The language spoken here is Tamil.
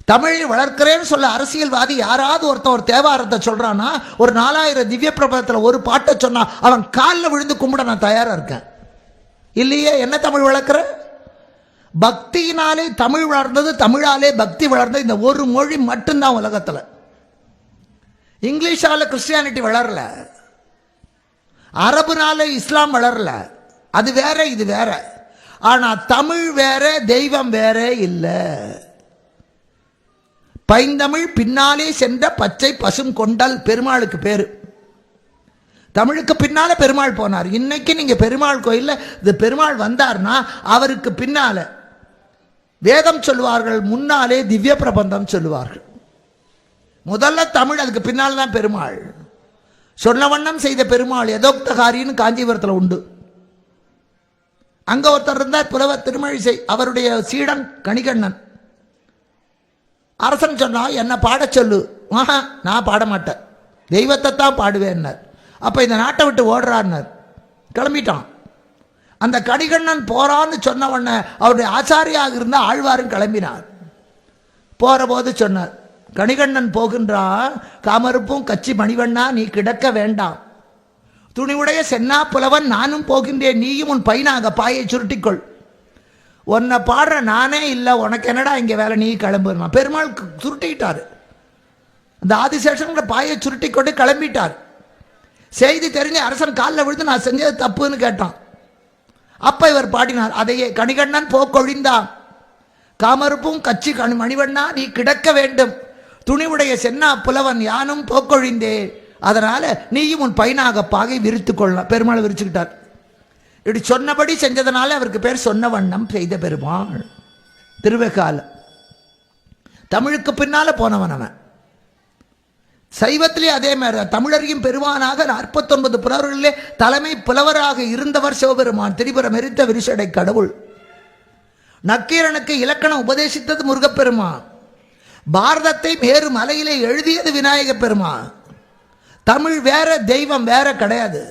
தமிழை வளர்க்கிறேன்னு சொல்ல அரசியல்வாதி யாராவது ஒருத்தன் ஒரு தேவாரத்தை சொல்றான்னா, ஒரு 4000 திவ்ய பிரபந்தத்தில் ஒரு பாட்டை சொன்னா அவன் காலில் விழுந்து கும்பிட நான் தயாரா இருக்கேன். இல்லையே, என்ன தமிழ் வளர்க்கிற? பக்தியினாலே தமிழ் வளர்ந்தது, தமிழாலே பக்தி வளர்ந்தது. இந்த ஒரு மொழி மட்டும்தான் உலகத்தில். இங்கிலீஷால கிறிஸ்டியானிட்டி வளரல, அரபுனால இஸ்லாம் வளரல. அது வேற, இது வேற. ஆனா தமிழ் வேற, தெய்வம் வேற இல்லை. பைந்தமிழ் பின்னாலே சென்ற பச்சை பசும் கொண்டல் பெருமாளுக்கு பேரு. தமிழுக்கு பின்னால பெருமாள் போனார். இன்னைக்கு நீங்க பெருமாள் கோயில்ல இந்த பெருமாள் வந்தார்னா அவருக்கு பின்னால வேதம் சொல்லுவார்கள், முன்னாலே திவ்ய பிரபந்தம் சொல்லுவார்கள். முதல்ல தமிழ், அதுக்கு பின்னால் தான் பெருமாள். சொன்ன வண்ணம் செய்த பெருமாள் யதோக்தகாரின்னு காஞ்சிபுரத்தில் உண்டு. அங்க ஒருத்தர் இருந்தார், புலவர் திருமழிசை. அவருடைய சீடன் கணிகண்ணன். அரசன் சொன்னா என்ன பாட சொல்லு. நான் பாட மாட்டேன், தெய்வத்தை தான் பாடுவேன்னார். அப்ப இந்த நாட்டை விட்டு ஓடுறார், கிளம்பிட்டான். அந்த கணிகண்ணன் போறான்னு சொன்ன உடனே அவருடைய ஆச்சாரியாக இருந்த ஆழ்வாரும் கிளம்பினார். போற போது சொன்னார், கணிகண்ணன் போகின்றான், காமருப்பும் கச்சி மணிவண்ணா நீ கிடக்க வேண்டாம், துணிவுடைய சென்னா புலவன் நானும் போகின்றேன், நீயும் உன் பையனாக பாயை சுருட்டிக்கொள். உன்னை பாடுற நானே இல்லை, உனக்கு என்னடா இங்கே வேலை, நீ கிளம்புனா. பெருமாள் சுருட்டிக்கிட்டார். அந்த ஆதிசேஷன் பாயை சுருட்டி கொண்டு கிளம்பிட்டார். செய்தி தெரிஞ்ச அரசன் காலில் விழுந்து நான் செஞ்சது தப்புன்னு கேட்டான். அப்ப இவர் பாடினார் அதையே, கணிகண்ணன் போக்கொழிந்தான், காமருப்பும் கச்சி மணிவண்ணா நீ கிடக்க வேண்டும், துணிவுடைய சென்னா புலவன் யானும் போக்கொழிந்தேன், அதனால நீயும் உன் பையனாக பாகை விரித்து கொள்ளலாம். பெருமாள் விரிச்சுக்கிட்டார். இப்படி சொன்னபடி செஞ்சதுனால அவருக்கு பேர் சொன்ன வண்ணம் செய்த பெருமாள். திருவெக்கால தமிழுக்கு பின்னால போனவன் அவன். சைவத்திலே அதே மாதிரி தமிழறியும் பெருமானாக 49 புலவர்களிலே தலைமை புலவராக இருந்தவர் சிவபெருமான், திரிபுரம் எரித்த விரிசடை கடவுள். நக்கீரனுக்கு இலக்கணம் உபதேசித்தது முருகப்பெருமான். பாரதத்தை மேரு மலையிலே எழுதியது விநாயக பெருமான். தமிழ் வேற, தெய்வம் வேற கிடையாது.